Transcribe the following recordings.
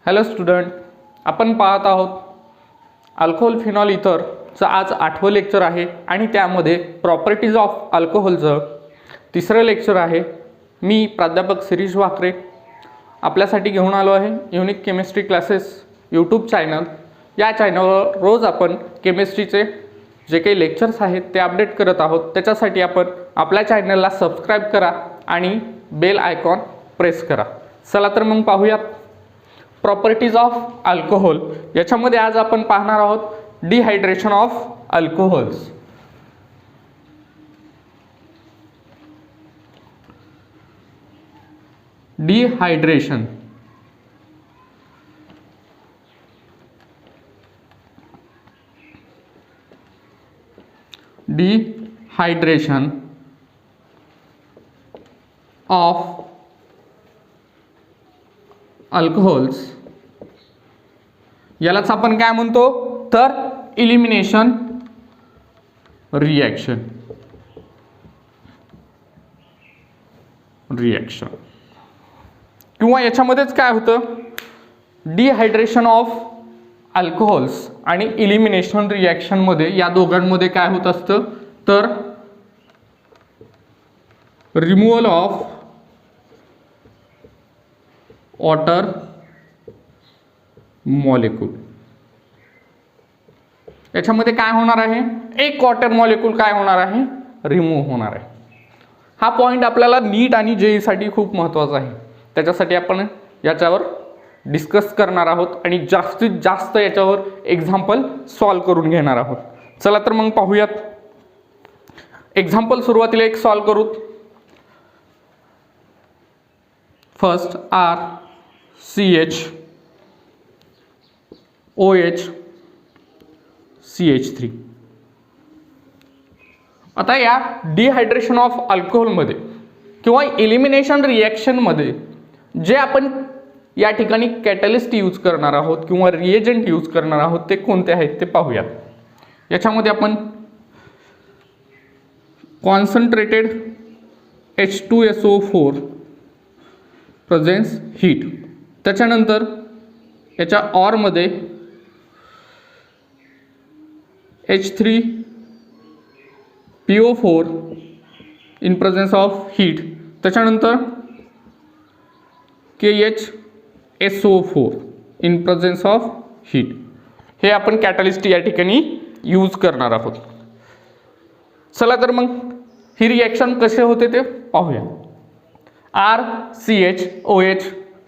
Hello student, आपण पाहत आहोत अल्कोहोल फिनॉल इथरचं आज 8वं लेक्चर आहे आणि त्यामध्ये प्रॉपर्टीज ऑफ अल्कोहोलचं तिसरं लेक्चर आहे. मी प्राध्यापक शिरीष वाकरे आपल्यासाठी घेऊन आलो आहे unique chemistry classes YouTube channel. या चॅनलवर रोज आपण केमिस्ट्रीचे जे काही लेक्चर्स आहेत ते अपडेट करत आहोत. त्याच्यासाठी आपण आपल्या चॅनलला सबस्क्राईब करा आणि बेल आयकॉन प्रेस करा. चला तर मग पाहूयात प्रॉपर्टीज ऑफ अल्कोहोल. याच्यामध्ये आज आपण पाहणार आहोत dehydration of alcohols. Dehydration dehydration of alcohols यालाच आपण काय म्हणतो तर इलिमिनेशन रिॲक्शन. किंवा याच्यामध्येच काय होतं, डिहायड्रेशन ऑफ अल्कोहोल्स आणि इलिमिनेशन रिॲक्शन मध्ये या दोघांमध्ये काय होत असतं तर रिमूव्हल ऑफ वॉटर मॉलिक्यूल. याच्यामध्ये काय होणार आहे, एक वॉटर मॉलिक्यूल काय होणार आहे, रिमूव्ह होणार आहे. हा पॉइंट आपल्याला नीट आणि जेई साठी खूप महत्त्वाचा आहे. त्याच्यासाठी आपण याच्यावर डिस्कस करणार आहोत आणि जास्तीत जास्त याच्यावर एक्झाम्पल सॉल्व करून घेणार आहोत. चला तर मग पाहूयात. एक्झाम्पल सुरुवातीला एक सॉल्व करू. First RCH OH CH3. आता या डिहायड्रेशन ऑफ अल्कोहोलमध्ये किंवा इलिमिनेशन रिॲक्शनमध्ये जे आपण या ठिकाणी कॅटलिस्ट यूज करणार आहोत किंवा रिएजंट यूज करणार आहोत ते कोणते आहेत ते पाहूयात. याच्यामध्ये आपण कॉन्सन्ट्रेटेड H2SO4 प्रेझेंस हीट. त्याच्यानंतर याच्या ऑरमध्ये H3PO4 इन प्रेझेंस ऑफ हीट. त्याच्यानंतर KHSO4 इन प्रेझेंस ऑफ हीट. हे आपण कॅटलिस्ट या ठिकाणी यूज करणार आहोत. चला तर मग ही रिॲक्शन कसे होते ते पाहूया. RCH OH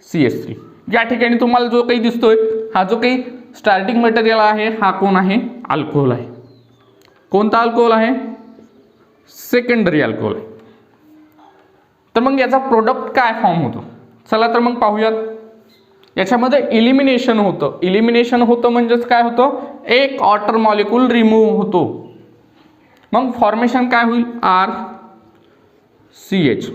CH3. या ठिकाणी तुम्हाला जो काही दिसतोय हा जो काही स्टार्टिंग मटेरियल आहे हा कोण आहे, अल्कोहोल आहे. कोणता अल्कोहोल आहे, सेकंडरी अल्कोहोल आहे. तर मग याचा प्रोडक्ट काय फॉर्म होतो, चला तर मग पाहूयात. याच्यामध्ये इलिमिनेशन होतं. इलिमिनेशन होतं म्हणजेच काय होतं, एक वॉटर मॉलिक्यूल रिमूव्ह होतो. मग फॉर्मेशन काय होईल, RCH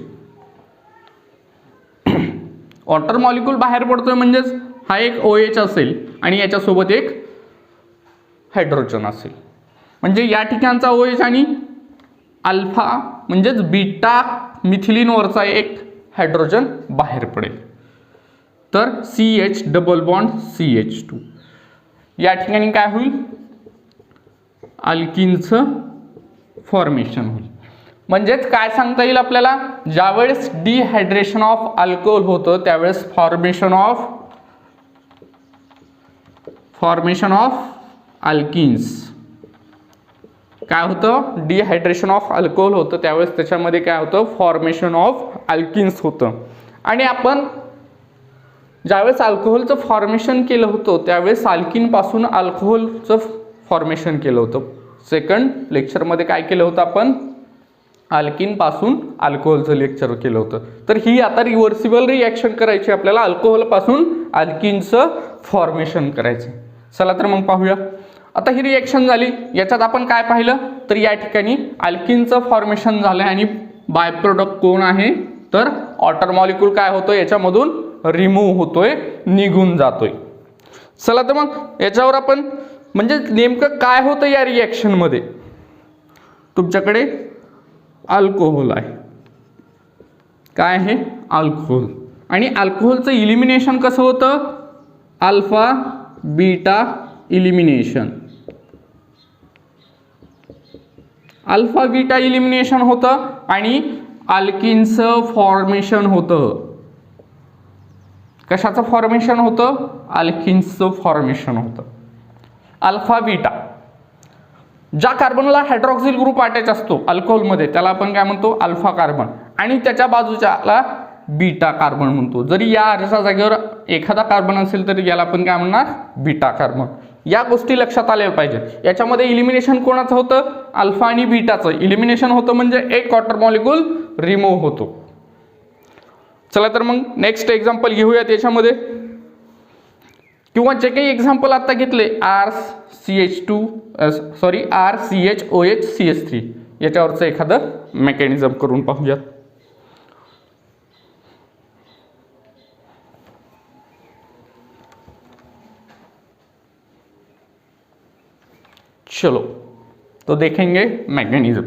वॉटर मॉलिक्यूल बाहेर पडतोय म्हणजेच हा एक OH असेल आणि याच्यासोबत एक हायड्रोजन असेल. म्हणजे या ठिकाणचा OH आणि अल्फा म्हणजेच बीटा मिथिलीनवरचा एक हायड्रोजन बाहेर पडेल. तर CH डबल बॉन्ड CH2. या ठिकाणी काय होईल, अल्किनचं फॉर्मेशन होईल. म्हणजेच काय सांगता येईल आपल्याला, ज्यावेळेस डिहायड्रेशन ऑफ अल्कोहोल होतं त्यावेळेस फॉर्मेशन ऑफ अल्किन्स काय होतं, डिहायड्रेशन ऑफ अल्कोहोल होतं त्यावेळेस त्याच्यामध्ये काय होतं, फॉर्मेशन ऑफ अल्किन्स होतं. आणि आपण ज्यावेळेस अल्कोहोलचं फॉर्मेशन केलं होतं त्यावेळेस अल्किन पासून अल्कोहोलचं फॉर्मेशन केलं होतं. सेकंड लेक्चरमध्ये काय केलं होतं आपण, अल्किन पासून अल्कोहोलचं लेक्चर केलं होतं. तर ही आता रिव्हर्सिबल रिॲक्शन करायची आपल्याला, अल्कोहोल पासून अल्किनचं फॉर्मेशन करायचं. चला तर मग पाहूया. आता ही रिॲक्शन झाली, याच्यात आपण काय पाहिलं तर या ठिकाणी अल्किनचं फॉर्मेशन झालं आणि बाय प्रोडक्ट कोण आहे तर वॉटर मॉलिक्यूल काय होतोय याच्यामधून रिमूव्ह होतोय, निघून जातोय. चला तर मग याच्यावर आपण म्हणजे नेमकं काय होतं या रिॲक्शन मध्ये. तुमच्याकडे अल्कोहोल आहे, काय आहे अल्कोहोल, आणि अल्कोहोलचं इलिमिनेशन कसं होतं, alpha beta elimination. Alpha beta elimination होतं आणि अल्किनचं फॉर्मेशन होतं. कशाचं फॉर्मेशन होतं? अल्किन्सचं फॉर्मेशन होतं. Alpha beta. ज्या कार्बनला हायड्रॉक्सिल ग्रुप अटॅच असतो अल्कोहोलमध्ये त्याला आपण काय म्हणतो? Alpha carbon. आणि त्याच्या बाजूच्याला बीटा कार्बन म्हणतो. जरी या आरच्या जागेवर एखादा कार्बन असेल तर याला आपण काय म्हणणार? Beta carbon. या गोष्टी लक्षात आल्या पाहिजेत. याच्यामध्ये इलिमिनेशन कोणाचं होतं? अल्फा आणि बीटाचं इलिमिनेशन होतं म्हणजे एक वॉटर मॉलिक्यूल रिमूव्ह होतो. चला तर मग नेक्स्ट एक्झाम्पल घेऊयात याच्यामध्ये, किंवा जे काही एक्झाम्पल आता घेतले RCHOH याच्यावरचं एखादं मेकॅनिझम करून पाहूयात. चलो तो देखेंगे मैकेनिज्म.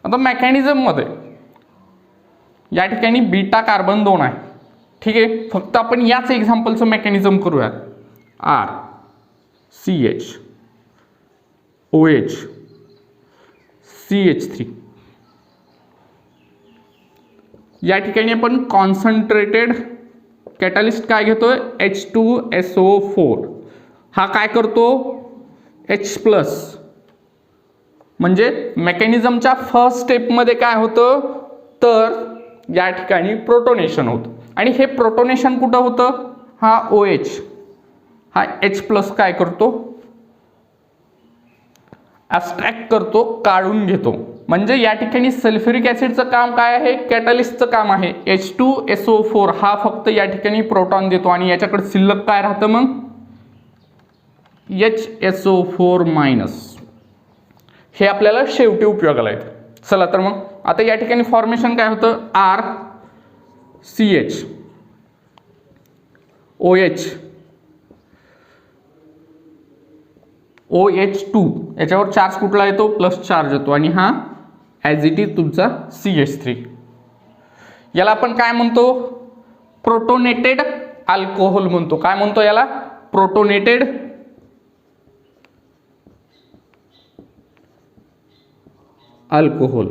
आता मेकॅनिझम मध्ये या ठिकाणी बीटा कार्बन 2 आहे. ठीक आहे, फक्त आपण याच एक्झाम्पलचं मेकॅनिझम करूयात. RCHOH CH3 या ठिकाणी आपण कॉन्सन्ट्रेटेड कॅटलिस्ट काय घेतोय? H2SO4. हा काय करतो? H+ म्हणजे मेकॅनिझमच्या फर्स्ट स्टेपमध्ये काय होतं तर या ठिकाणी प्रोटोनेशन होतं. आणि हे प्रोटोनेशन कुठं होतं? हा OH हा H+ काय करतो? ॲब्स्ट्रॅक्ट करतो, काढून घेतो. म्हणजे या ठिकाणी सल्फ्युरिक ॲसिडचं काम काय आहे? कॅटलिस्टचं काम आहे. H2SO4 हा फक्त या ठिकाणी प्रोटॉन देतो आणि याच्याकडे शिल्लक काय राहतं मग? HSO4-. हे आपल्याला शेवटी उपयोगाला येतं. चला तर मग आता या ठिकाणी फॉर्मेशन काय होतं? RCH OH OH2 याच्यावर चार्ज कुठला येतो? प्लस चार्ज येतो आणि हा ॲज इट इज तुमचा CH3. याला आपण काय म्हणतो? प्रोटोनेटेड अल्कोहोल म्हणतो. काय म्हणतो याला? Protonated alcohol.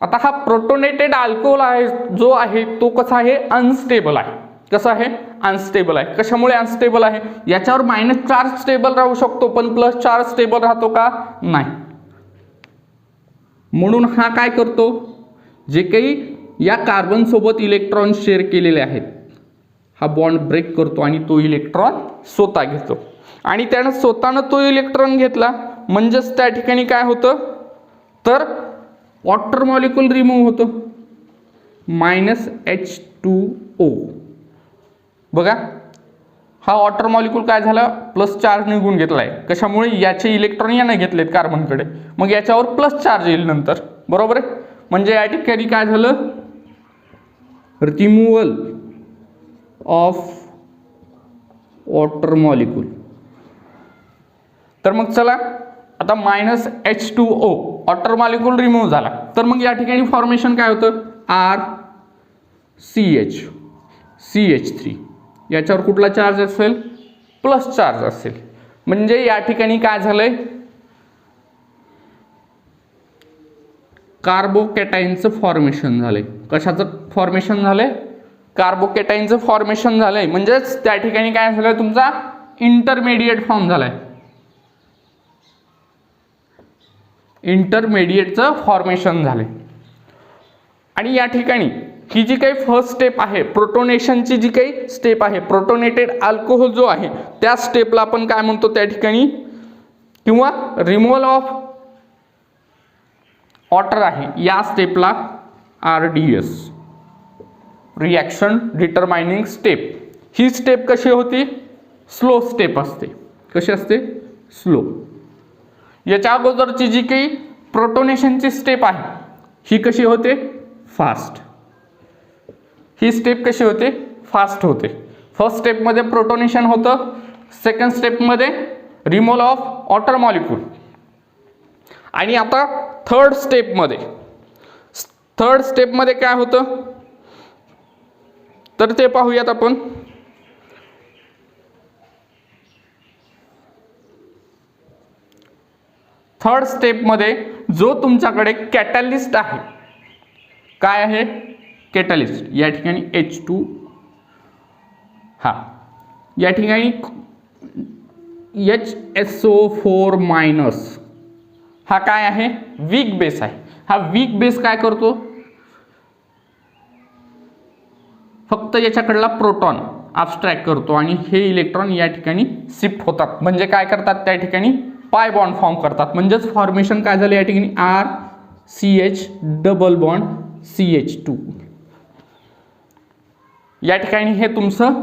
आता हा प्रोटोनेटेड अल्कोहोल आहे जो आहे तो कसा आहे? अनस्टेबल आहे. कसं आहे? अनस्टेबल आहे. कशामुळे अनस्टेबल आहे? याच्यावर मायनस चार्ज स्टेबल राहू शकतो पण प्लस चार्ज स्टेबल राहतो का? नाही. म्हणून हा काय करतो? जे काही या कार्बन सोबत इलेक्ट्रॉन शेअर केलेले आहेत हा बॉन्ड ब्रेक करतो आणि तो इलेक्ट्रॉन स्वतः घेतो. आणि त्यानं स्वतःनं तो इलेक्ट्रॉन घेतला म्हणजेच त्या ठिकाणी काय होतं तर वॉटर मॉलिक्यूल रिमूव्ह होतो. -H2O. बघा हा वॉटर मॉलिक्यूल काय झाला? प्लस चार्ज निघून घेतलाय. कशामुळे? याचे इलेक्ट्रॉन याने घेतलेत कार्बनकडे, मग याच्यावर प्लस चार्ज येईल नंतर. बरोबर आहे. म्हणजे या ठिकाणी काय झालं? Removal of water molecule. तर मग चला आता -H2O वॉटर मॉलिक्यूल रिमूव्ह झाला तर मग या ठिकाणी फॉर्मेशन काय होतं? RCH CH3 याच्यावर कुठला चार्ज असेल? प्लस चार्ज असेल. म्हणजे या ठिकाणी काय झालंय? कार्बोकॅटायनचं फॉर्मेशन झालंय. कशाचं फॉर्मेशन झालंय? कार्बोकॅटायनचं फॉर्मेशन झालंय. म्हणजेच त्या ठिकाणी काय झालंय? तुमचा इंटरमिडिएट फॉर्म झालाय. इंटरमिडिएटचं फॉर्मेशन झाले. आणि या ठिकाणी ही जी काही फर्स्ट स्टेप आहे प्रोटोनेशनची जी काही स्टेप आहे प्रोटोनेटेड अल्कोहोल जो आहे त्या स्टेपला आपण काय म्हणतो त्या ठिकाणी? किंवा रिमूव्हल ऑफ वॉटर आहे या स्टेपला RDS रिॲक्शन डिटरमाइनिंग स्टेप. ही स्टेप कशी होती? स्लो स्टेप असते. कशी असते? स्लो. याच्या अगोदरची जी काही प्रोटोनेशनची स्टेप आहे ही कशी होते? फास्ट. ही स्टेप कशी होते? फास्ट होते. फर्स्ट स्टेपमध्ये प्रोटोनेशन होतं, सेकंड स्टेपमध्ये रिमूव्हल ऑफ वॉटर मॉलिक्यूल. आणि आता थर्ड स्टेपमध्ये थर्ड स्टेपमध्ये काय होतं तर ते पाहूयात आपण. थर्ड स्टेपमध्ये जो तुमच्याकडे कॅटॅलिस्ट आहे, काय आहे कॅटॅलिस्ट, या ठिकाणी H2, हा या ठिकाणी HSO4 मायनस, हा काय आहे वीक बेस आहे. हा वीक बेस काय करतो, फक्त याच्याकडला प्रोटॉन अब्स्ट्रॅक्ट करतो आणि हे इलेक्ट्रॉन या ठिकाणी शिफ्ट होतात, म्हणजे काय करतात त्या ठिकाणी पाय बॉन्ड फॉर्म करतात. म्हणजेच फॉर्मेशन काय झालं या ठिकाणी RCH डबल बॉन्ड CH2. या ठिकाणी हे तुमचं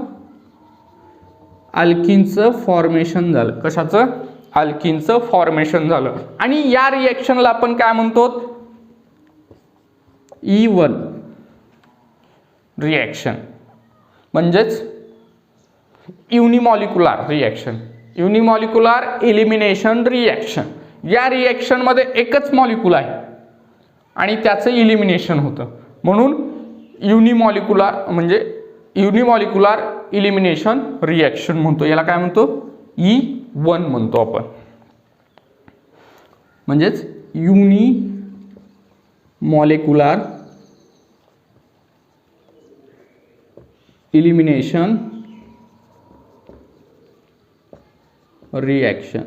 अल्किनचं फॉर्मेशन झालं. कशाचं, अल्किनचं फॉर्मेशन झालं. आणि या रिएक्शनला आपण काय म्हणतो, E1 रिएक्शन, म्हणजेच युनिमॉलिक्युलर रिएक्शन, युनिमॉलिक्युलर एलिमिनेशन रिएक्शन. या रिएक्शन मध्ये एकच मॉलिक्यूल आहे आणि त्याचं इलिमिनेशन होतं, म्हणून युनिमॉलिक्युलर म्हणजे युनिमॉलिक्युलर इलिमिनेशन रिएक्शन म्हणतो. याला काय म्हणतो E1 म्हणतो आपण, म्हणजेच युनिमॉलिक्युलर इलिमिनेशन रिएक्शन.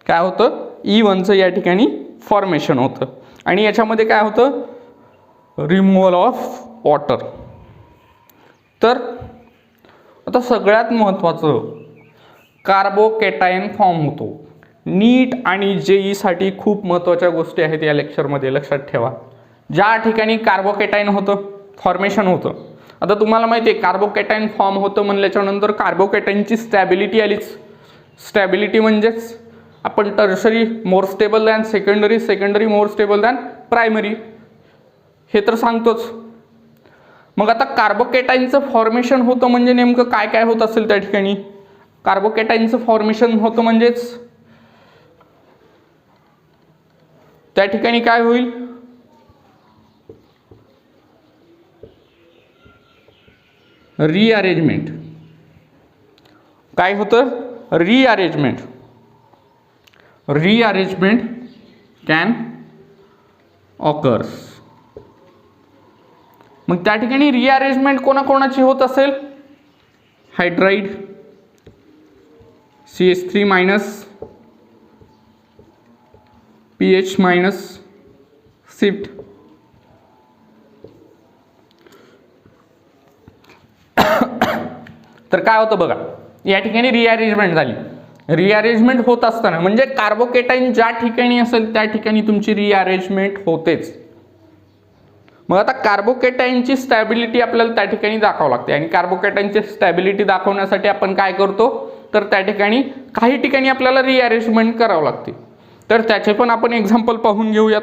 काय होतं E1चं या ठिकाणी फॉर्मेशन होतं. आणि याच्यामध्ये काय होतं रिमूव्हल ऑफ वॉटर. तर आता सगळ्यात महत्त्वाचं कार्बोकॅटायन फॉर्म होतो. नीट आणि JEE साठी खूप महत्त्वाच्या गोष्टी आहेत या लेक्चरमध्ये, लक्षात ठेवा. ज्या ठिकाणी कार्बोकॅटायन होतं फॉर्मेशन होतं, आता तुम्हाला माहिती आहे कार्बोकॅटायन फॉर्म होतं म्हणल्याच्या नंतर कार्बोकॅटायनची स्टॅबिलिटी आलीच. स्टॅबिलिटी म्हणजेच आपण tertiary more stable than secondary, secondary more stable than primary, हे तर सांगतोच. मग आता कार्बोकॅटायनचं फॉर्मेशन होतं म्हणजे नेमकं काय काय होत असेल त्या ठिकाणी. कार्बोकॅटायनचं फॉर्मेशन होतं म्हणजेच त्या ठिकाणी काय होईल, रिअरेंजमेंट. काय होतं रिअरेंजमेंट. Rearrangement can occurs. मग त्या ठिकाणी रिअरेंजमेंट कोणाकोणाची होत असेल, hydride CH3 minus PH minus shift. तर काय होतं बघा, या ठिकाणी रिअरेंजमेंट झाली. रिअरेंजमेंट होत असताना म्हणजे कार्बोकॅटायन ज्या ठिकाणी असेल त्या ठिकाणी तुमची रिअरेंजमेंट होतेच. मग आता कार्बोकॅटायनची स्टॅबिलिटी आपल्याला त्या ठिकाणी दाखवावं लागते आणि कार्बोकॅटायनची स्टॅबिलिटी दाखवण्यासाठी आपण काय करतो तर त्या ठिकाणी काही ठिकाणी आपल्याला रिअरेंजमेंट करावं लागते. तर त्याचे पण आपण एक्झाम्पल पाहून घेऊयात.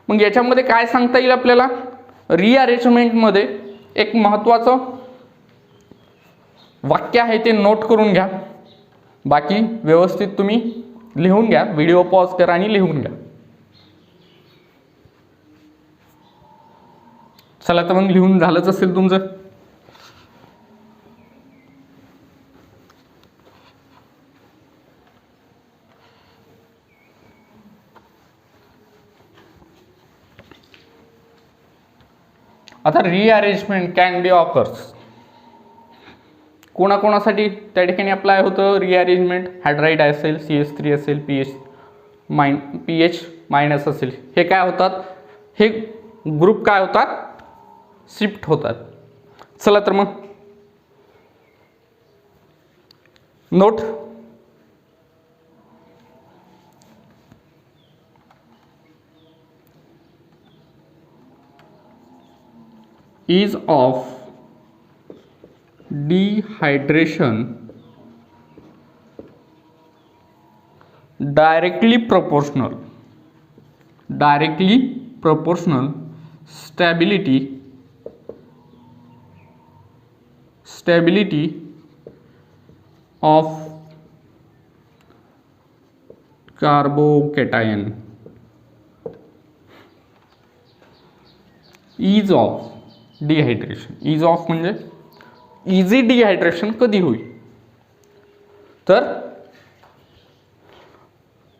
मग याच्यामध्ये काय सांगता येईल आपल्याला, रिअरेंजमेंटमध्ये एक महत्त्वाचं वाक्य आहे ते नोट करून घ्या. बाकी व्यवस्थित तुम्ही लिहून घ्या, व्हिडिओ पॉज करा आणि लिहून घ्या. चला तर मग लिहून झालंच असेल तुमचं. आता रिअरेंजमेंट कॅन बी ऑकर्स कोणाकोणासाठी त्या ठिकाणी अप्लाय होतं रिअरेंजमेंट. हायड्राइड असेल, CH3 असेल, PH मायनस असेल, हे काय होतात, हे ग्रुप काय होतात शिफ्ट होतात. चला तर मग note. is of dehydration directly proportional stability of carbocation is of dehydration. Is of म्हणजे इझी डिहायड्रेशन कधी होईल, तर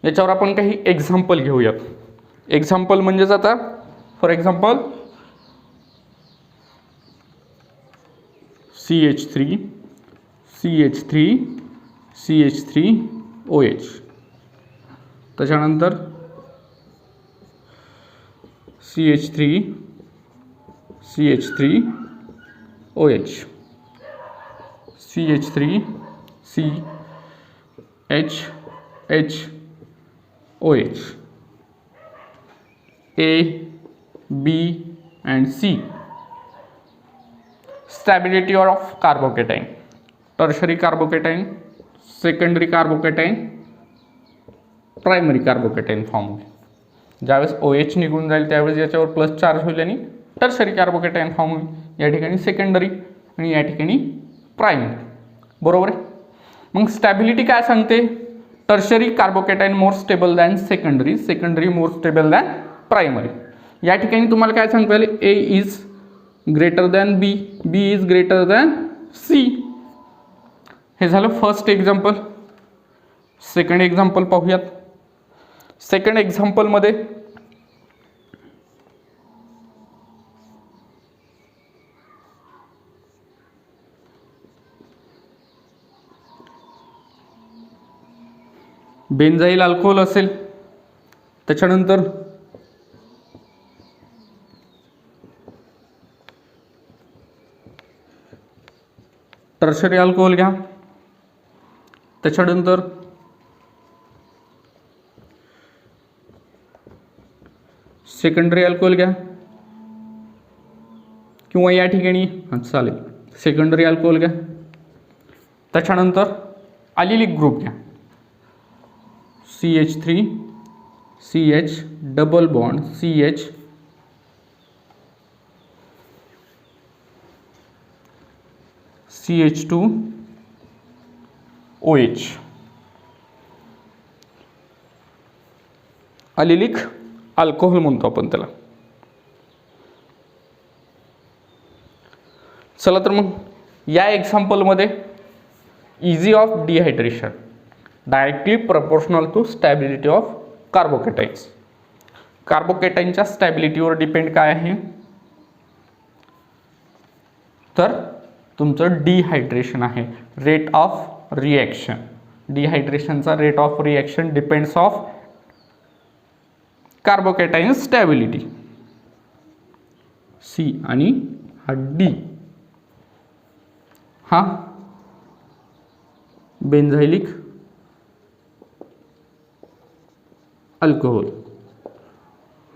याच्यावर आपण काही एक्झाम्पल घेऊयात. एक्झाम्पल म्हणजेच आता for example CH3 CH3 CH3 OH, त्याच्यानंतर CH3 CH3 OH, CH3 CH OH, A, B and C. Stability of carbocation, tertiary carbocation, secondary carbocation, primary carbocation form होईल. ज्यावेळेस OH निघून जाईल त्यावेळेस याच्यावर प्लस चार्ज होईल आणि टर्शरी कार्बोकॅटायन फॉर्म होईल. या ठिकाणी सेकंडरी आणि या ठिकाणी प्रायमरी. बरोबर आहे. मग स्टॅबिलिटी काय सांगते, tertiary carbocation more stable than secondary, secondary more stable than primary. या ठिकाणी तुम्हाला काय सांगता येईल, A is greater than B, B is greater than C. हे झालं फर्स्ट एक्झाम्पल. सेकंड एक्झाम्पल पाहूयात. सेकंड एक्झाम्पलमध्ये बेन्झाईल अल्कोहोल असेल, त्याच्यानंतर टर्शरी अल्कोहोल घ्या, त्याच्यानंतर सेकंडरी अल्कोहोल घ्या, किंवा या ठिकाणी चालेल सेकंडरी अल्कोहोल घ्या, त्याच्यानंतर अलिलिक ग्रुप घ्या, CH3 CH double bond CH CH2 OH, allylic alcohol म्हणतो आपण त्याला. चला तर मग या एक्झाम्पलमध्ये ease of dehydration directly proportional to stability of carbocations. कार्बोकॅटाइनच्या स्टॅबिलिटीवर डिपेंड काय आहे, तर तुमचं डिहायड्रेशन आहे. रेट ऑफ रिॲक्शन, डिहायड्रेशनचा rate of reaction depends of carbocation stability. C आणि हा D हा बेन्झाइलिक अल्कोहोल,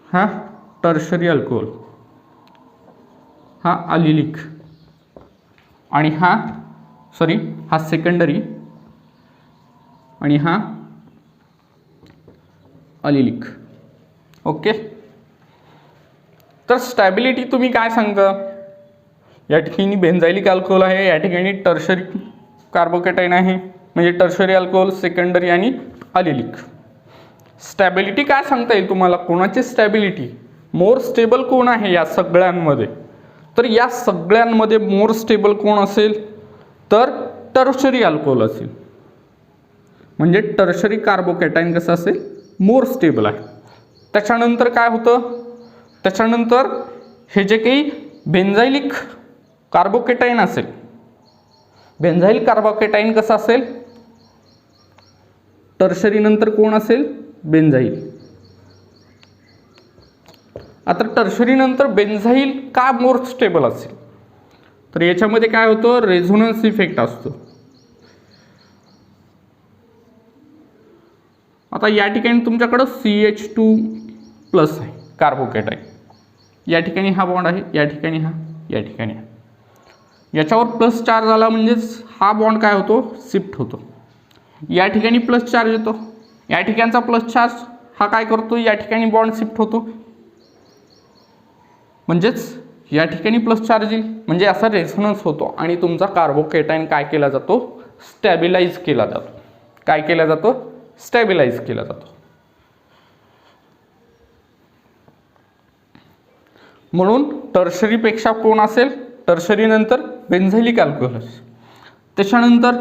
हा टर्शरी अल्कोहोल, हा अलिलिक आणि हा सेकंडरी आणि हा अलिलिक. ओके. तर स्टॅबिलिटी तुम्ही काय सांगता, या ठिकाणी बेन्झाइलिक अल्कोहोल आहे, या ठिकाणी टर्शरी कार्बोकॅटाइन आहे, म्हणजे टर्शरी अल्कोहोल, सेकंडरी आणि अलिलिक. स्टॅबिलिटी काय सांगता येईल तुम्हाला, कोणाची स्टॅबिलिटी मोर स्टेबल कोण आहे या सगळ्यांमध्ये, तर या सगळ्यांमध्ये मोर स्टेबल कोण असेल, तर टर्शरी अल्कोहोल असेल. म्हणजे टर्शरी कार्बोकॅटाइन कसं असेल, मोर स्टेबल आहे. त्याच्यानंतर काय होतं, त्याच्यानंतर हे जे काही बेन्झाइलिक कार्बोकॅटाइन असेल, बेन्झाइल कार्बोकॅटाइन कसं असेल, टर्शरी नंतर कोण असेल, बेन्झाइल. आता टर्शरी नंतर बेन्झाइल का मोर स्टेबल असेल, तर याच्यामध्ये काय होतं, रेझोनन्स इफेक्ट असतो. आता या ठिकाणी तुमच्याकडं CH2+ आहे कार्बोकॅटाइन, या ठिकाणी हा बॉन्ड आहे, या ठिकाणी हा, या ठिकाणी हा. याच्यावर प्लस चार्ज आला म्हणजेच हा बॉन्ड काय होतो, शिफ्ट होतो. या ठिकाणी प्लस चार्ज येतो, या ठिकाणचा प्लस चार्ज हा काय करतो, या ठिकाणी बॉन्ड शिफ्ट होतो, म्हणजेच या ठिकाणी प्लस चार्ज येईल, म्हणजे असा रेझोनन्स होतो आणि तुमचा कार्बोकॅटाइन काय केला जातो, स्टॅबिलाइज केला जातो. काय केला जातो, स्टॅबिलाइज केला जातो. म्हणून टर्शरीपेक्षा कोण असेल, टर्शरी नंतर बेन्झाइलिक अल्कोहोल. त्याच्यानंतर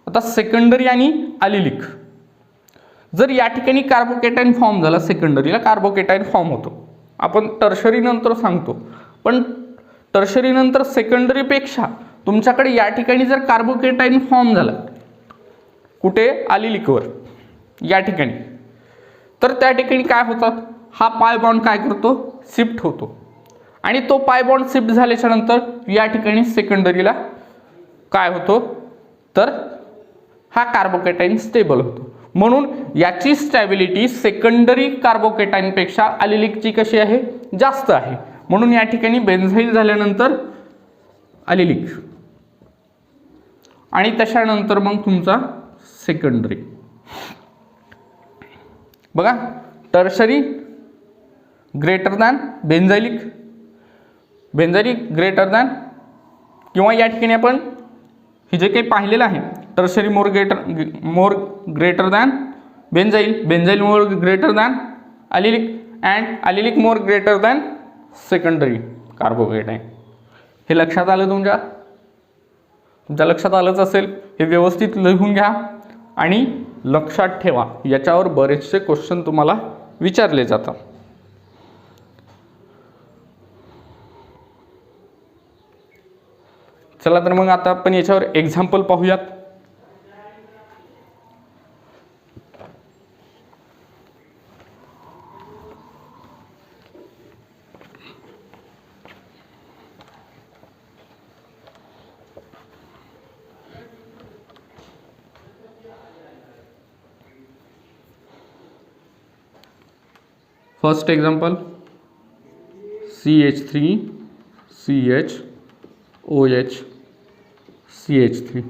आता सेकंडरी आणि अलिलिक. जर या ठिकाणी कार्बोकेटाईन फॉर्म झाला, सेकंडरीला कार्बोकेटाईन फॉर्म होतो, आपण टर्शरी नंतर सांगतो, पण टर्शरी नंतर सेकंडरीपेक्षा तुमच्याकडे या ठिकाणी जर कार्बोकेटाईन फॉर्म झाला, कुठे, अलिलिकवर या ठिकाणी, तर त्या ठिकाणी काय होतात, हा पाय बॉन्ड काय करतो, शिफ्ट होतो, आणि तो पाय बॉन्ड शिफ्ट झाल्याच्या नंतर या ठिकाणी सेकंडरीला काय होतो, तर हा कार्बोकेटाईन स्टेबल होतो. म्हणून याची स्टॅबिलिटी सेकंडरी कार्बोकेटाईनपेक्षा अलिलिकची कशी आहे, जास्त आहे. म्हणून या ठिकाणी बेन्झाइल झाल्यानंतर अलिलिक, आणि त्याच्यानंतर मग तुमचा सेकंडरी. बघा, tertiary greater than benzylic, benzylic greater than, किंवा या ठिकाणी आपण हे जे काही पाहिलेलं आहे, tertiary more greater than benzyl, benzyl more greater than allylic, and allylic more greater than secondary carbocation. हे लक्षात आलं तुमच्या लक्षात आलंच असेल. हे व्यवस्थित लिहून घ्या आणि लक्षात ठेवा, याच्यावर बरेचसे क्वेश्चन तुम्हाला विचारले जातात. चला तर मग आता आपण याच्यावर एक्झाम्पल पाहूयात. First example, CH3 CH OH CH3.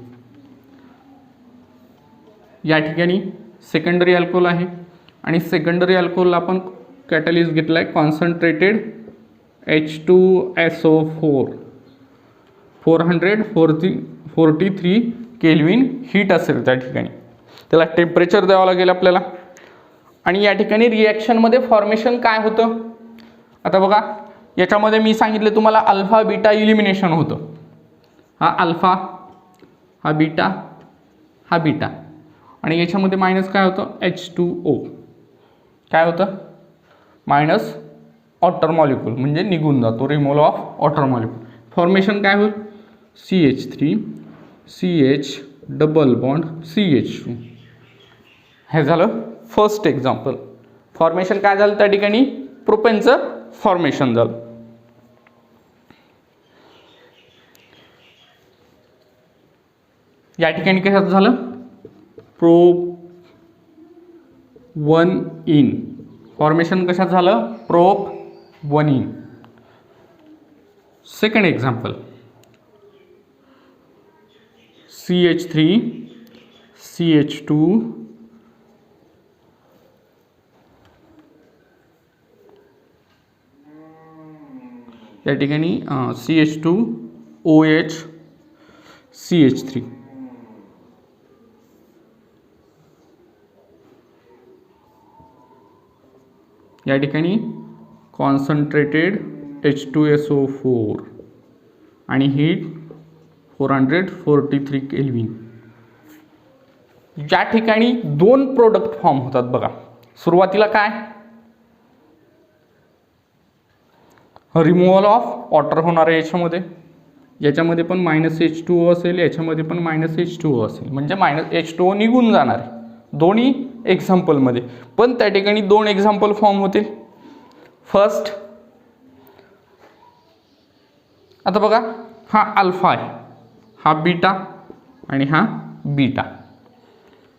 या ठिकाणी सेकंडरी अल्कोहोल आहे, आणि सेकंडरी अल्कोहोलला आपण कॅटलिस्ट घेतला आहे कॉन्सन्ट्रेटेड H2SO4, 443 केल्विन हीट असेल त्या ठिकाणी, त्याला टेम्परेचर द्यावं लागेल आपल्याला. आणि या ठिकाणी रिॲक्शनमध्ये फॉर्मेशन काय होतं, आता बघा, याच्यामध्ये मी सांगितले तुम्हाला अल्फा बीटा इलिमिनेशन होतं. हा अल्फा, हा बीटा, हा बीटा, आणि याच्यामध्ये मायनस काय होतं, H2O काय होतं, मायनस वॉटर मॉलिक्यूल, म्हणजे निघून जातो, removal of water molecule. Formation काय होईल, CH3 CH double bond CH2. हे झालं फर्स्ट एक्झाम्पल. फॉर्मेशन काय झालं त्या ठिकाणी, प्रोपेनचं फॉर्मेशन झालं. या ठिकाणी कशात झालं, प्रोप 1 इन, फॉर्मेशन कशात झालं, prop 1 in. Second example, CH3 CH2 या ठिकाणी CH2 OH CH3. या ठिकाणी कॉन्सन्ट्रेटेड H2SO4 आणि हीट 443 केल्विन. या ठिकाणी दोन प्रोडक्ट फॉर्म होतात बघा. सुरुवातीला काय, रिमूव्हल ऑफ वॉटर होणार आहे याच्यामध्ये पण -H2O असेल, याच्यामध्ये पण -H2O असेल, म्हणजे -H2O निघून जाणार आहे दोन्ही एक्झाम्पलमध्ये. पण त्या ठिकाणी दोन एक्झाम्पल फॉर्म होतील. फर्स्ट, आता बघा, हा अल्फा आहे, हा बीटा आणि हा बीटा.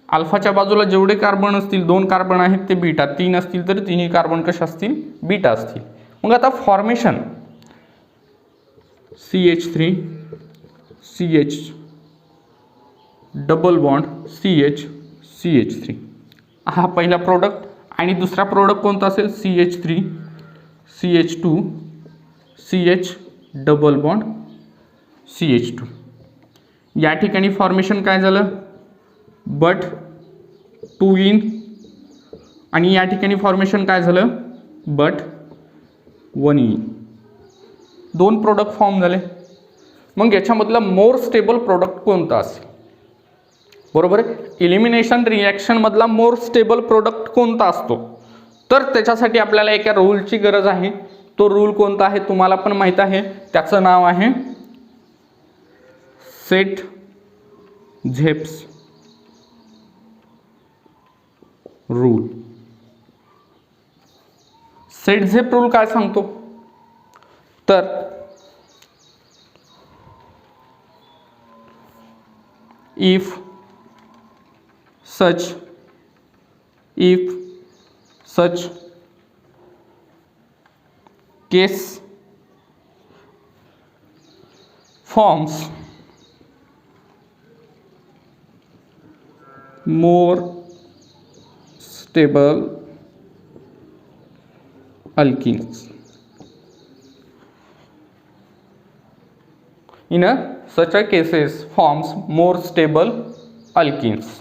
अल्फाच्या बाजूला जेवढे कार्बन असतील, 2 कार्बन आहेत ते बीटा, 3 असतील तर तिन्ही कार्बन कशा असतील, बीटा असतील. मग आता formation CH3 CH double bond CH CH3 हा पहिला प्रोडक्ट. आणि दुसरा प्रोडक्ट कोणता असेल, CH3 CH2 CH double bond CH2. या ठिकाणी फॉर्मेशन काय झालं, बट 2 इन आणि या ठिकाणी फॉर्मेशन काय झालं बट 1 इन. 2 प्रोडक्ट फॉर्म झाले. मग याच्यामधला मोर स्टेबल प्रोडक्ट कोणता असेल? बरोबर आहे. इलिमिनेशन रिॲक्शन मधला मोर स्टेबल प्रोडक्ट कोणता असतो? तर त्याच्यासाठी आपल्याला एका रूलची गरज आहे. तो रूल कोणता आहे तुम्हाला पण माहित आहे. त्याचं नाव आहे सेट झेप्स रूल. सेट झेप रूल काय सांगतो? तर if such case forms more stable alkenes. In such a cases forms more stable alkenes.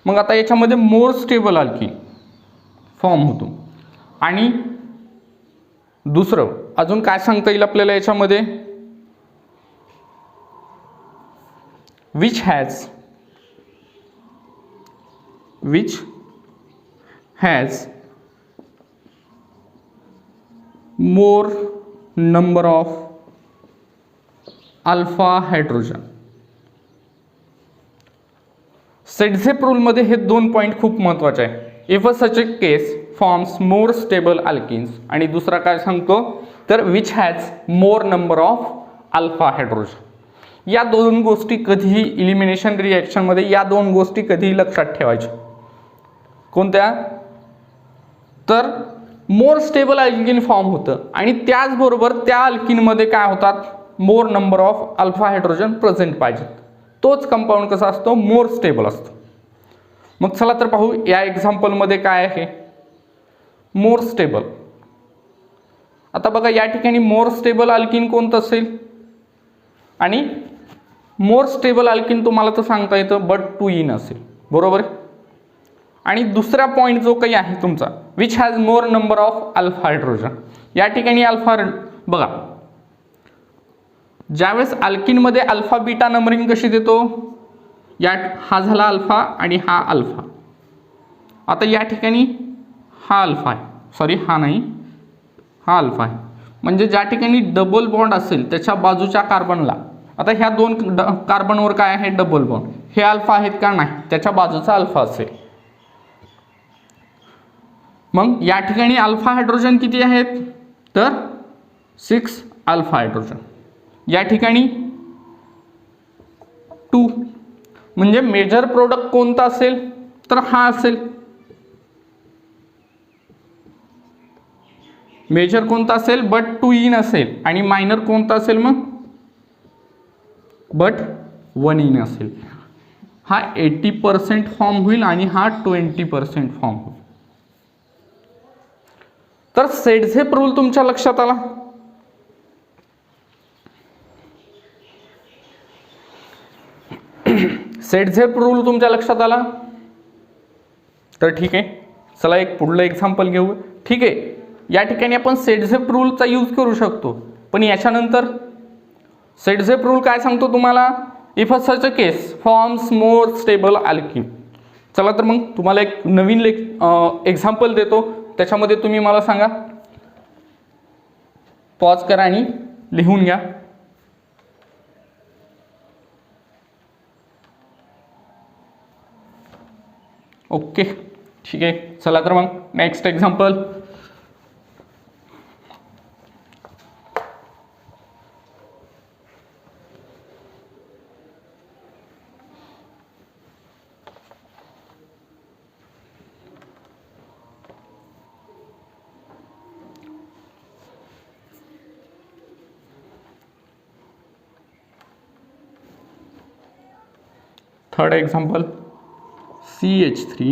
मग आता याच्यामध्ये मोर स्टेबल अल्कीन फॉर्म होतो. आणि दुसरं अजून काय सांगता येईल आपल्याला याच्यामध्ये? Which has more number of alpha hydrogen. Saytzeff रूलमध्ये हे 2 पॉईंट खूप महत्त्वाचे आहे. If such a case forms more stable alkenes आणि दुसरा काय सांगतो तर which has more number of alpha hydrogen. या 2 गोष्टी कधीही इलिमिनेशन रिॲक्शनमध्ये या 2 गोष्टी कधीही लक्षात ठेवायच्या. कोणत्या? तर मोर स्टेबल अल्किन फॉर्म होतं आणि त्याचबरोबर त्या अल्किनमध्ये काय होतात मोर number of alpha hydrogen present पाहिजेत. तोच कंपाऊंड कसा असतो मोर स्टेबल असतो. मग चला तर पाहू या एक्झाम्पलमध्ये काय आहे मोर स्टेबल. आता बघा या ठिकाणी मोर स्टेबल अल्किन कोणतं असेल आणि मोर स्टेबल अल्किन तुम्हाला तर सांगता येतं बट 2 इन असेल. बरोबर. आणि दुसरा पॉईंट जो काही आहे तुमचा which has more number of alpha hydrogen. या ठिकाणी अल्फा बघा ज्यावेळेस अल्किनमध्ये अल्फा बीटा नंबरिंग कशी देतो हा झाला अल्फा आणि हा अल्फा. आता या ठिकाणी हा अल्फा आहे सॉरी हा नाही हा अल्फा आहे. म्हणजे ज्या ठिकाणी डबल बॉन्ड असेल त्याच्या बाजूच्या कार्बनला आता ह्या 2 कार्बनवर काय आहे डबल बॉन्ड. हे अल्फा आहेत का? नाही. त्याच्या बाजूचा अल्फा असेल. मग या ठिकाणी अल्फा हायड्रोजन किती आहेत तर 6 अल्फा हायड्रोजन. या ठिकाणी 2 म्हणजे मेजर प्रोडक्ट कोणता असेल तर हा असेल. मेजर कोणता असेल बट 2 इन असेल आणि मायनर कोणता असेल मग बट 1 इन असेल. हा 80% फॉर्म होईल आणि हा 20% फॉर्म होईल. तर सेट-झेप रूल तुमच्या लक्षात आला. सेट-झेप रूल तुमच्या लक्षात आला तर ठीक आहे. चला एक पुढलं एक्झाम्पल घेऊ. ठीक आहे या ठिकाणी आपण सेट-झेप रूलचा यूज करू शकतो पण याच्यानंतर सेट-झेप रूल काय सांगतो तुम्हाला if such a case forms more stable alkene. चला तर मग तुम्हाला एक नवीन एक्झाम्पल देतो त्याच्यामध्ये तुम्ही मला सांगा. पॉज करा आणि लिहून घ्या. ओके ठीक आहे. चला तर मग next example. Third example CH3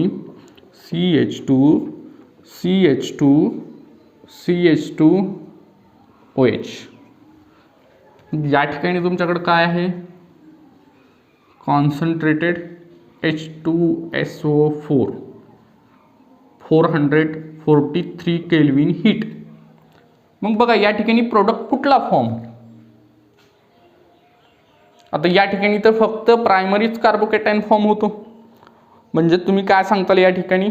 CH2 CH2 CH2 OH. या ठिकाणी तुमच्याकडे काय आहे कॉन्सन्ट्रेटेड H2SO4 443 केल्विन हीट. मग बघा या ठिकाणी प्रोडक्ट कुठला फॉर्म. आता या ठिकाणी तर फक्त प्रायमरीच कार्बोकॅटायन फॉर्म होतो. म्हणजे तुम्ही काय सांगताल या ठिकाणी,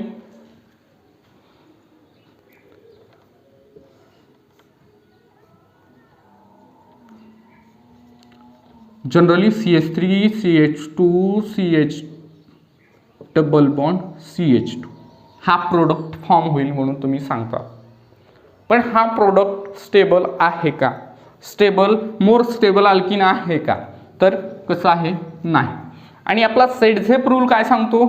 generally CH3 CH2 CH double bond CH2 हा प्रोडक्ट फॉर्म होईल म्हणून तुम्ही सांगता. पण हा प्रोडक्ट स्टेबल आहे का, स्टेबल मोर स्टेबल अल्किन आहे का, तर कसं आहे नाही. आणि आपला सेडझेप रूल काय सांगतो,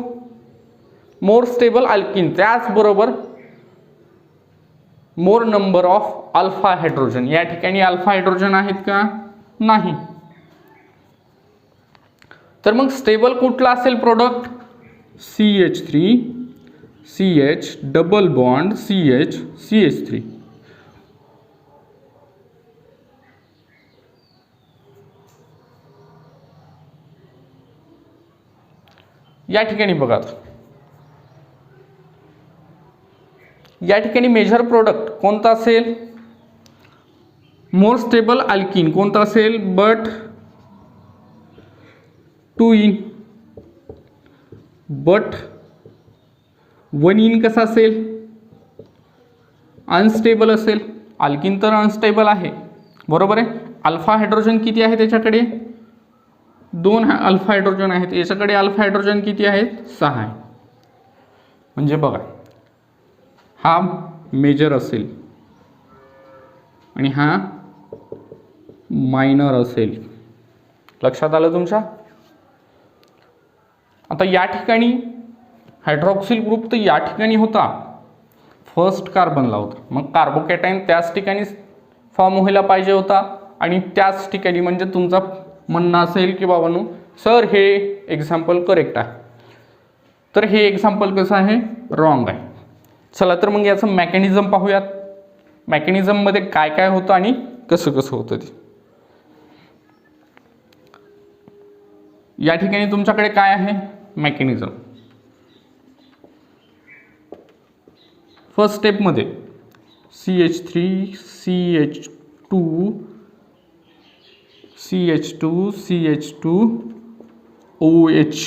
मोर स्टेबल अल्किन त्याचबरोबर मोर नंबर ऑफ अल्फा हायड्रोजन. या ठिकाणी अल्फा हायड्रोजन आहेत का, नाही. तर मग स्टेबल कुठला असेल product, CH3 CH double bond CH CH3. या ठिकाणी बघा, या ठिकाणी मेजर प्रोडक्ट कोणता असेल, मोर स्टेबल अल्किन कोणता असेल, बट 2 इन, बट 1 इन कसा असेल, अनस्टेबल असेल. अल्किन तर अनस्टेबल आहे, बरोबर आहे. अल्फा हायड्रोजन किती आहे त्याच्याकडे, 2 अल्फा हायड्रोजन आहेत. याच्याकडे अल्फा हायड्रोजन किती आहेत, 6 आहे. म्हणजे बघा हा मेजर असेल आणि हा मायनर असेल. लक्षात आलं तुमच्या. आता या ठिकाणी हायड्रॉक्सिल ग्रुप तर या ठिकाणी होता, फर्स्ट कार्बनला होता. मग कार्बोकॅटायन त्याच ठिकाणी फॉर्म व्हायला पाहिजे होता आणि त्याच ठिकाणी, म्हणजे तुमचा म्हणणं असेल की बाबांनो सर हे एक्झाम्पल करेक्ट आहे, तर हे एक्झाम्पल कसं आहे, रॉंग आहे. चला तर मग याचं मेकॅनिझम पाहूयात. मेकॅनिझममध्ये काय काय होतं आणि कसं कसं होतं ते. या ठिकाणी तुमच्याकडे काय आहे मेकॅनिझम. फर्स्ट स्टेपमध्ये CH3 CH2 CH2 CH2 OH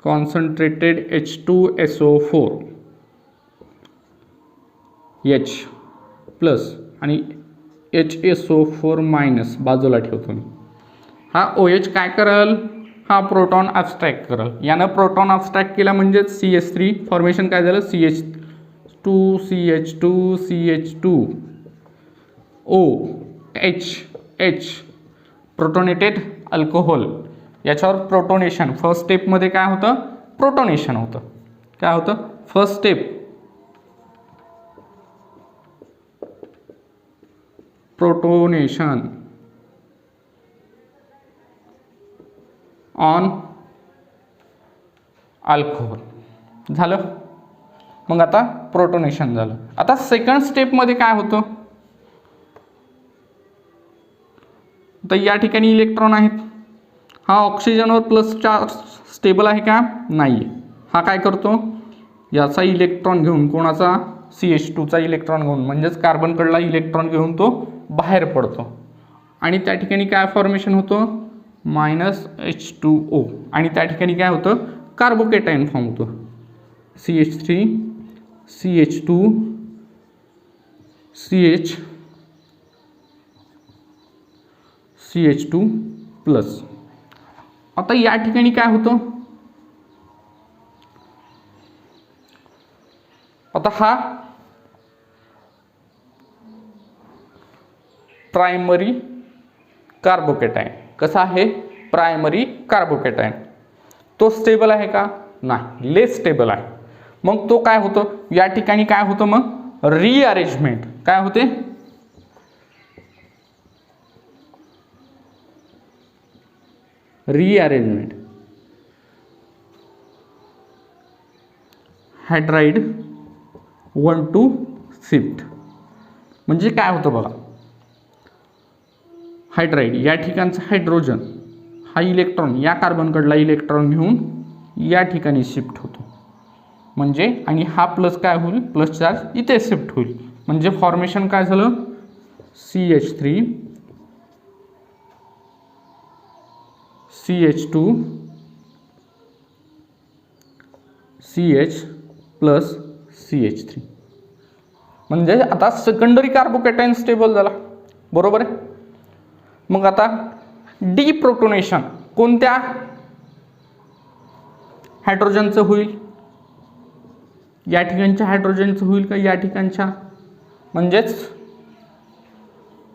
concentrated H2SO4 H plus आणि HSO4 मायनस बाजूला ठेवतो मी. हा OH काय करेल, हा प्रोटॉन ॲब्स्ट्रॅक्ट करेल. यानं प्रोटॉन ॲब्स्ट्रॅक्ट केला म्हणजे CH3 फॉर्मेशन काय झालं, CH2 CH2 CH2 OH H protonated alcohol. याच्यावर प्रोटोनेशन फर्स्ट स्टेपमध्ये काय होतं, प्रोटोनेशन होतं. काय होतं first step, protonation on alcohol झालं. मग आता प्रोटोनेशन झालं. आता सेकंड स्टेपमध्ये काय होतं, तर या ठिकाणी इलेक्ट्रॉन आहेत. हा ऑक्सिजनवर प्लस चार्ज स्टेबल आहे का, नाही. हा काय करतो, याचा इलेक्ट्रॉन घेऊन, कोणाचा, CH2चा इलेक्ट्रॉन घेऊन, म्हणजेच कार्बनकडला इलेक्ट्रॉन घेऊन तो बाहेर पडतो आणि त्या ठिकाणी काय फॉर्मेशन होतं, -H2O. आणि त्या ठिकाणी काय होतं, कार्बोकॅटायन फॉर्म होतो, CH3 CH2 CH CH2 plus. आता या ठिकाणी काय होतं, आता हा प्रायमरी कार्बोकॅटायन कसा आहे, प्रायमरी कार्बोकॅटायन. तो स्टेबल आहे का, नाही, लेस स्टेबल आहे. मग तो काय होतं, या ठिकाणी काय होतं, मग रिअरेंजमेंट काय होते, रिअरेंजमेंट. Hydride 1 to shift. म्हणजे काय होतं बघा, हायड्राईड या ठिकाणचा हायड्रोजन हा इलेक्ट्रॉन या कार्बनकडला इलेक्ट्रॉन घेऊन या ठिकाणी शिफ्ट होतो, म्हणजे आणि हा प्लस काय होईल, प्लस चार्ज इथे शिफ्ट होईल, म्हणजे फॉर्मेशन काय झालं, CH3 CH2 CH plus CH3, म्हणजे आता सेकंडरी कार्बोकॅटायन स्टेबल झाला, बरोबर आहे. मग आता डिप्रोटोनेशन कोणत्या हायड्रोजनचं होईल, या ठिकाणच्या हायड्रोजनचं होईल का या ठिकाणच्या, म्हणजेच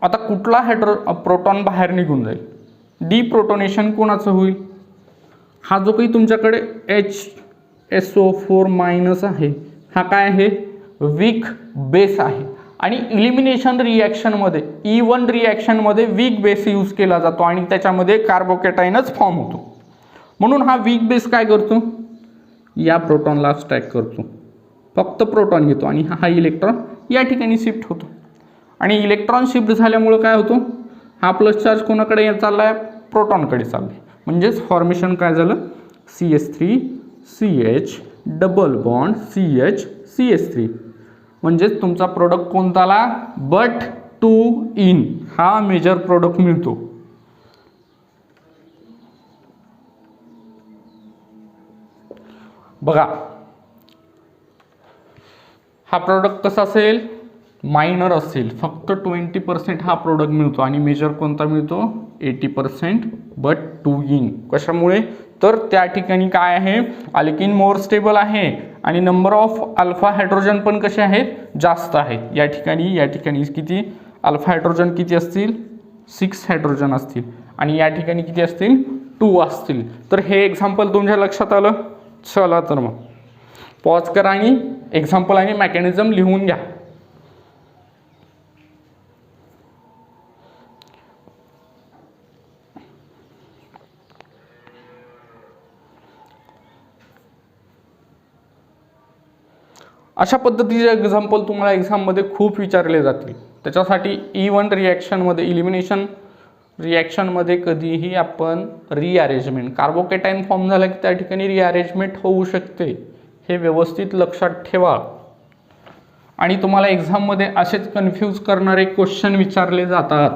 आता कुठला प्रोटॉन बाहेर निघून जाईल, डिप्रोटोनेशन कोणाचं होईल, हा जो काही तुमच्याकडे HSO4 मायनस आहे हा काय आहे, वीक बेस आहे, आणि इलिमिनेशन रिॲक्शनमध्ये E1 रिॲक्शनमध्ये वीक बेस यूज केला जातो आणि त्याच्यामध्ये कार्बोकॅटायनच फॉर्म होतो, म्हणून हा वीक बेस काय करतो, या प्रोटॉनला स्टॅक करतो, फक्त प्रोटॉन घेतो आणि हा इलेक्ट्रॉन या ठिकाणी शिफ्ट होतो, आणि इलेक्ट्रॉन शिफ्ट झाल्यामुळं काय होतो, हा प्लस चार्ज कोणाकडे चालला आहे, प्रोटॉनकडे चालला आहे, म्हणजेच फॉर्मेशन काय झालं, CH3 CH double bond CH CH3, म्हणजेच तुमचा प्रोडक्ट कोणताला, बट 2 हा मेजर प्रोडक्ट मिळतो. बघा हा प्रोडक्ट कसा असेल, मायनर असेल, फक्त 20% हा प्रोडक्ट मिळतो, आणि मेजर कोणता मिळतो, 80%, बट 2 कशामुळे, तर त्या ठिकाणी काय आहे, अल्किन मोर स्टेबल आहे आणि नंबर ऑफ अल्फा हायड्रोजन पण कसे आहेत, जास्त आहेत, या ठिकाणी किती अल्फा हायड्रोजन किती असतील, 6 हायड्रोजन असतील, आणि या ठिकाणी किती असतील, 2 असतील. तर हे एक्झाम्पल तुमच्या लक्षात आलं. चला तर मग पॉज करा आणि एक्झाम्पल आणि मेकॅनिझम लिहून घ्या. अशा पद्धतीचे एक्झाम्पल तुम्हाला एक्झाममध्ये खूप विचारले जातील. त्याच्यासाठी E1 रिॲक्शनमध्ये इलिमिनेशन रिॲक्शनमध्ये कधीही आपण रिअरेंजमेंट, कार्बोकॅटायन फॉर्म झाला की त्या ठिकाणी रिअरेंजमेंट होऊ शकते, हे व्यवस्थित लक्षात ठेवा. आणि तुम्हाला एक्झाममध्ये असेच कन्फ्यूज करणारे क्वेश्चन विचारले जातात.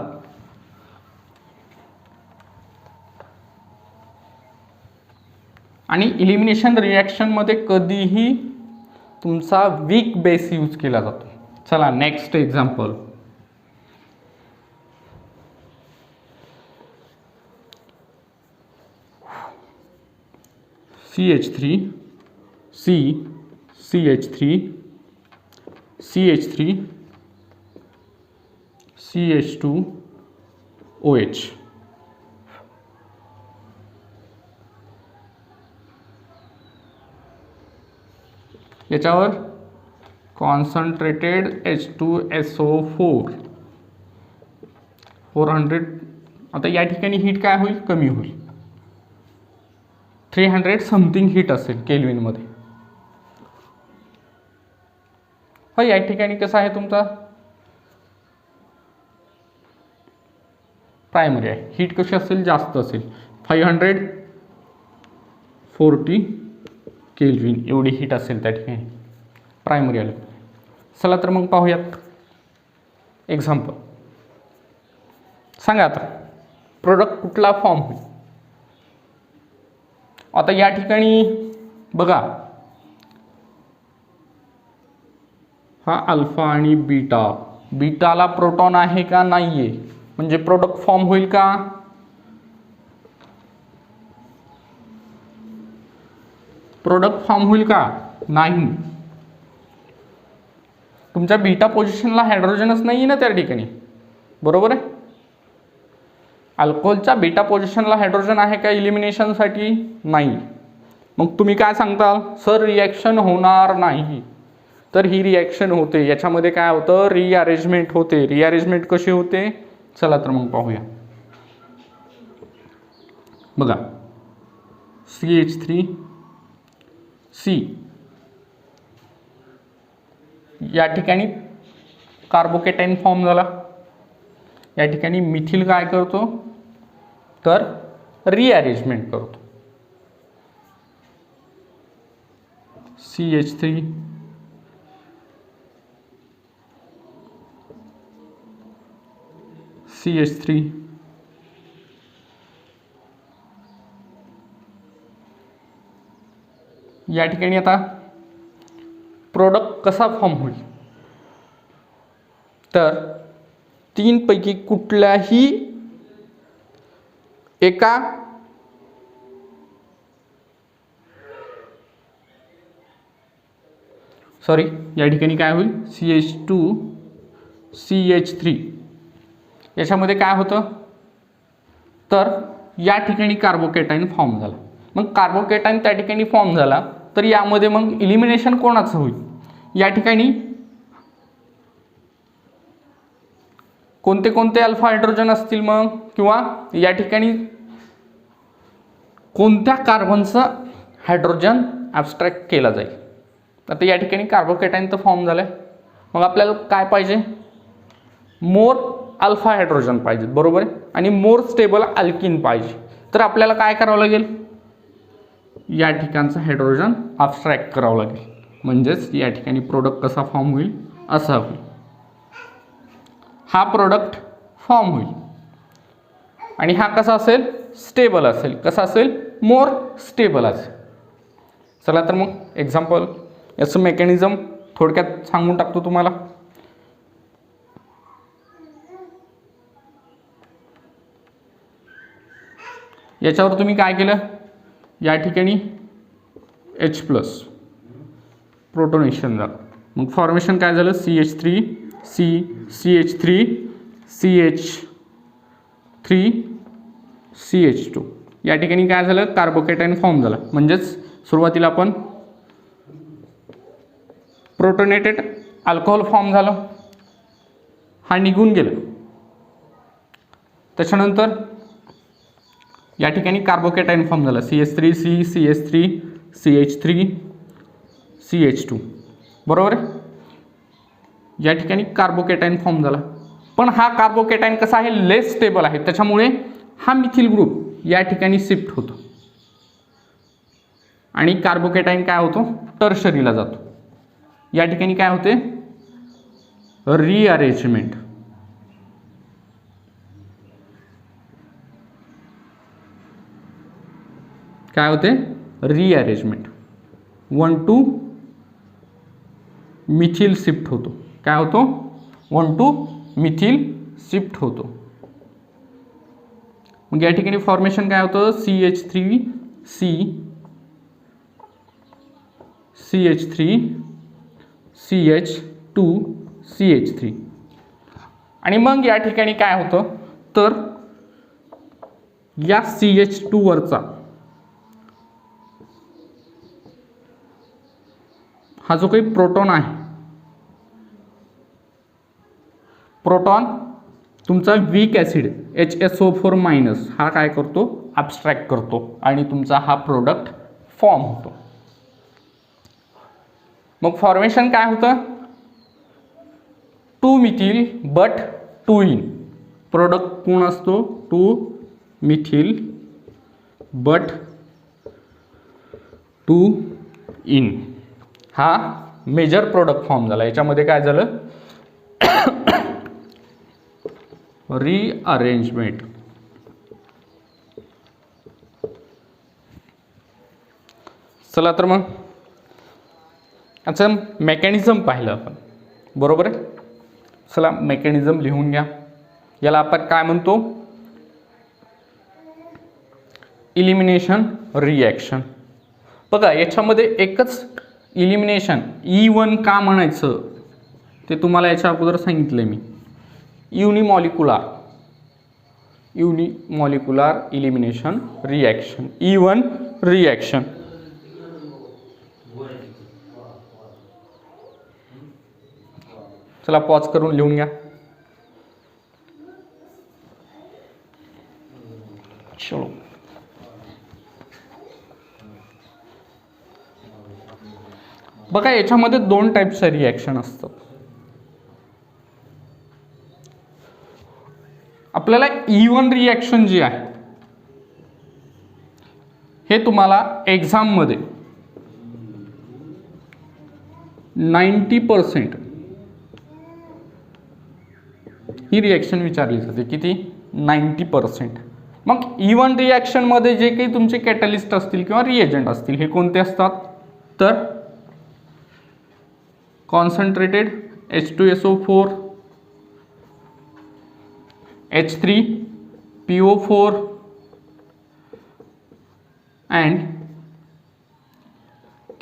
आणि इलिमिनेशन रिॲक्शनमध्ये कधीही तुमचा वीक बेस यूज केला जातो. चला next example. CH3 C CH3 CH3 CH2 OH. याच्यावर कॉन्सन्ट्रेटेड H2SO4 400. आता या ठिकाणी हीट काय होईल, कमी होईल, 300 समथिंग हीट असेल केल्विनमध्ये. हा या ठिकाणी कसा आहे तुमचा प्रायमरी आहे, हीट कशी असेल, जास्त असेल, 540 केल्विन एवढी हीट असेल त्या ठिकाणी प्रायमरी आलं. चला तर मग पाहूयात एक्झाम्पल. सांगा आता प्रोडक्ट कुठला फॉर्म होईल. आता या ठिकाणी बघा हा अल्फा आणि बीटा, बीटाला प्रोटॉन आहे का नाहीये, म्हणजे प्रोडक्ट फॉर्म होईल का, प्रोडक्ट फॉर्म होईल का नाही. तुमच्या बीटा पोझिशनला हायड्रोजनच नाही ना त्या ठिकाणी, बरोबर आहे. अल्कोहोलच्या बीटा पोझिशनला हायड्रोजन आहे का इलिमिनेशनसाठी, नाही. मग तुम्ही काय सांगता, सर रिॲक्शन होणार नाही. तर ही रिॲक्शन होते, याच्यामध्ये काय होतं, रिअरेंजमेंट होते. रिअरेंजमेंट कशी होते, चला तर मग पाहूया. बघा CH3 C या ठिकाणी कार्बोकॅटायन फॉर्म झाला, या ठिकाणी मिथिल काय करतो तर रिअरेंजमेंट करतो. CH3 CH3 या ठिकाणी आता प्रोडक्ट कसा फॉर्म होईल तर तीनपैकी कुठल्याही एका या ठिकाणी काय होईल CH2 CH3 याच्यामध्ये काय होतं तर या ठिकाणी कार्बोकॅटायन फॉर्म झाला. मग कार्बोकॅटायन त्या ठिकाणी फॉर्म झाला तर यामध्ये मग इलिमिनेशन कोणाचं होईल. या ठिकाणी कोणते कोणते अल्फा हायड्रोजन असतील मग किंवा या ठिकाणी कोणत्या कार्बनचा हायड्रोजन ॲब्स्ट्रॅक्ट केला जाईल. आता या ठिकाणी कार्बोकॅटायन तर फॉर्म झालं आहे. मग आपल्याला काय पाहिजे मोर अल्फा हायड्रोजन पाहिजे बरोबर आहे आणि मोर स्टेबल अल्किन पाहिजे. तर आपल्याला काय करावं लागेल या ठिकाणचं हायड्रोजन ॲब्स्ट्रॅक्ट करावं लागेल. म्हणजेच या ठिकाणी प्रोडक्ट कसा फॉर्म होईल असा होईल. हा प्रोडक्ट फॉर्म होईल आणि हा कसा असेल स्टेबल असेल. कसा असेल मोर स्टेबल असेल. चला तर मग एक्झाम्पल याचं मेकॅनिझम थोडक्यात सांगून टाकतो तुम्हाला. याच्यावर तुम्ही काय केलं या ठिकाणी H+ प्रोटोनेशन झालं. मग फॉर्मेशन काय झालं CH3 CH3 CH3 CH2 या ठिकाणी काय झालं कार्बोकॅटायन फॉर्म झाला. म्हणजेच सुरुवातीला आपण प्रोटोनेटेड अल्कोहोल फॉर्म झालं हा निघून गेला. त्याच्यानंतर या ठिकाणी कार्बोकॅटायन फॉर्म झाला CH3 CH3 CH3 CH2 बरोबर आहे. या ठिकाणी कार्बोकॅटायन फॉर्म झाला पण हा कार्बोकॅटायन कसा आहे लेस स्टेबल आहे. त्याच्यामुळे हा मिथिल ग्रुप या ठिकाणी शिफ्ट होतो आणि कार्बोकॅटायन काय होतो टर्शरीला जातो. या ठिकाणी काय होते रिअरेंजमेंट. काय होते रिअरेंजमेंट 1 to मिथिल शिफ्ट होतो. काय होतो 1 to मिथिल शिफ्ट होतो. मग या ठिकाणी फॉर्मेशन काय होतं CH3 CH3 CH2 CH3 आणि मग या ठिकाणी काय होतं तर या CH2 वरचा हा जो काही प्रोटॉन आहे प्रोटॉन तुमचा वीक ॲसिड HSO4- हा काय करतो ॲब्स्ट्रॅक्ट करतो आणि तुमचा हा प्रोडक्ट फॉर्म होतो. मग फॉर्मेशन काय होतं 2 मिथिल बट 2 इन. प्रोडक्ट कोण असतो 2 मिथिल बट 2 इन. हा मेजर प्रोडक्ट फॉर्म झाला. याच्यामध्ये काय झालं रिअरेंजमेंट. चला तर मग याचं मेकॅनिझम पाहिलं आपण बरोबर आहे. चला मेकॅनिझम लिहून घ्या. याला आपण काय म्हणतो इलिमिनेशन रिॲक्शन. बघा याच्यामध्ये एकच इलिमिनेशन E1 का म्हणायचं ते तुम्हाला याच्या अगोदर सांगितलं मी. युनिमॉलिक्युलर इलिमिनेशन रिॲक्शन E1 रिॲक्शन. चला पॉज करून लिहून घ्या. चलो बघा याच्यामध्ये 2 टाईपचे रिॲक्शन असतात. आपल्याला E1 रिॲक्शन जी आहे हे तुम्हाला एक्झाममध्ये 90% ही रिॲक्शन विचारली जाते. किती? 90%. मग E1 रिॲक्शनमध्ये जे काही तुमचे कॅटलिस्ट असतील किंवा रिएजंट असतील हे कोणते असतात? तर concentrated H2SO4, H3PO4 and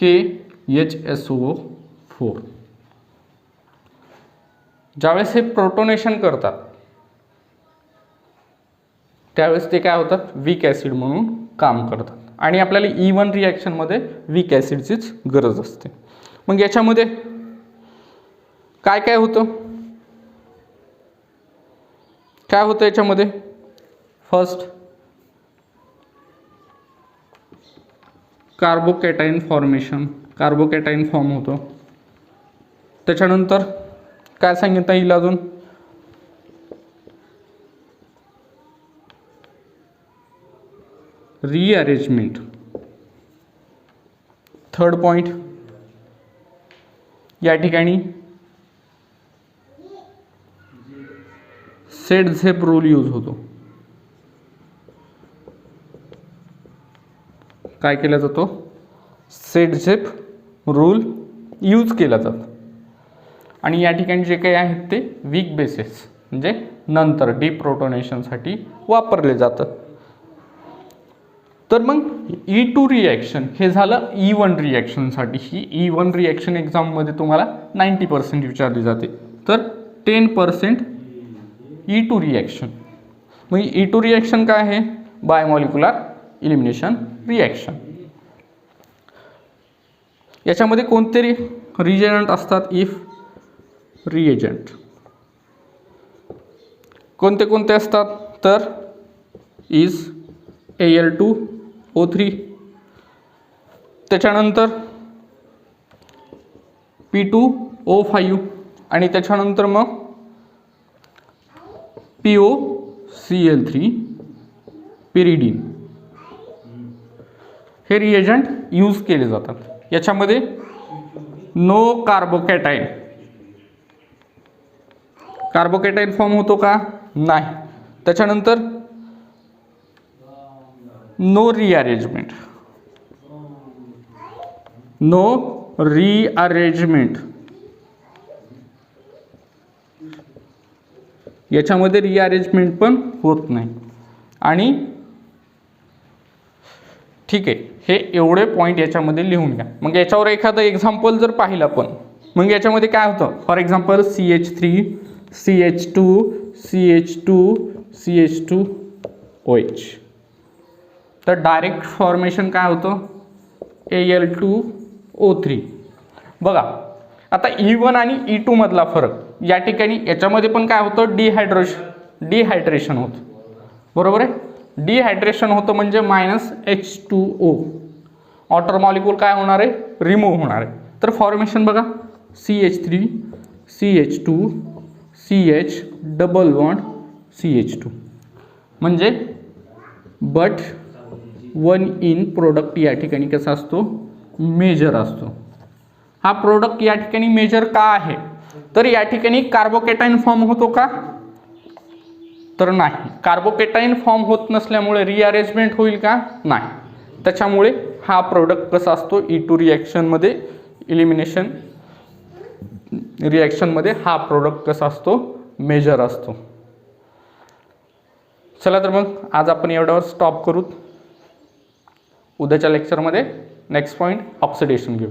KHSO4. ज्यावेळेस हे प्रोटोनेशन करतात त्यावेळेस ते काय होतात? वीक ॲसिड म्हणून काम करतात आणि आपल्याला E1 रिॲक्शनमध्ये वीक ॲसिडचीच गरज असते. मग याच्यामध्ये काय काय होतं? काय होतं याच्यामध्ये? फर्स्ट कार्बोकॅटाईन फॉर्मेशन, कार्बोकॅटाईन फॉर्म होतो. त्याच्यानंतर काय सांगितलं येईल अजून? रिअरेंजमेंट. थर्ड पॉइंट, या ठिकाणी सेट झेप रूल यूज होतो. काय केला जातो? सेट झेप रूल यूज केला जातो आणि या ठिकाणी जे काही आहेत ते वीक बेसिस म्हणजे नंतर डिप्रोटोनेशनसाठी वापरले जातात. तर मग E2 रिॲक्शन हे झालं E1 रिॲक्शनसाठी. ही E1 रिॲक्शन एक्झाममध्ये तुम्हाला 90% विचारली जाते. तर 10% E2 रिॲक्शन. मग E2 रिॲक्शन काय आहे? बायोमॉलिक्युलर इलिमिनेशन रिॲक्शन. याच्यामध्ये कोणते रिएजंट असतात? इफ रिएजंट कोणते कोणते असतात? तर इज Al2O3, त्याच्यानंतर P2O5 आणि त्याच्यानंतर मग POCl3 पिरिडीन. हे रिएजंट यूज केले जातात. याच्यामध्ये नो कार्बोकॅटाईन. कार्बोकॅटाईन फॉर्म होतो का? नाही. त्याच्यानंतर नो रिअरेंजमेंट. No rearrangement. याच्यामध्ये रिअरेंजमेंट पण होत नाही. आणि ठीक आहे, हे एवढे पॉईंट याच्यामध्ये लिहून घ्या. मग याच्यावर एखादं एक्झाम्पल जर पाहिलं आपण, मग याच्यामध्ये काय होतं? For example CH3 CH2 CH2 CH2OH. तर डायरेक्ट फॉर्मेशन काय होतं? Al2O3. बघा आता E1 आणि E2 मधला फरक. या ठिकाणी याच्यामध्ये पण काय होतं? डिहायड्रेशन होतं. बरोबर आहे? डिहायड्रेशन होतं म्हणजे -H2O. वॉटर मॉलिक्यूल काय होणार आहे? रिमूव्ह होणार आहे. तर फॉर्मेशन बघा, CH3 CH2 CH double bond CH2 म्हणजे बट 1 इन प्रोडक्ट या ठिकाणी कसा असतो? मेजर असतो. हा प्रोडक्ट या ठिकाणी मेजर का आहे? तर या ठिकाणी कार्बोकॅटाईन फॉर्म होतो का? तर नाही. कार्बोकॅटाईन फॉर्म होत नसल्यामुळे रिअरेंजमेंट होईल का? नाही. त्याच्यामुळे हा प्रोडक्ट कसा असतो? E2 रिॲक्शनमध्ये इलिमिनेशन रिॲक्शनमध्ये हा प्रोडक्ट कसा असतो? मेजर असतो. चला तर मग आज आपण एवढ्यावर स्टॉप करू. उद्याच्या लेक्चरमध्ये नेक्स्ट पॉईंट ऑक्सिडेशन घेऊ.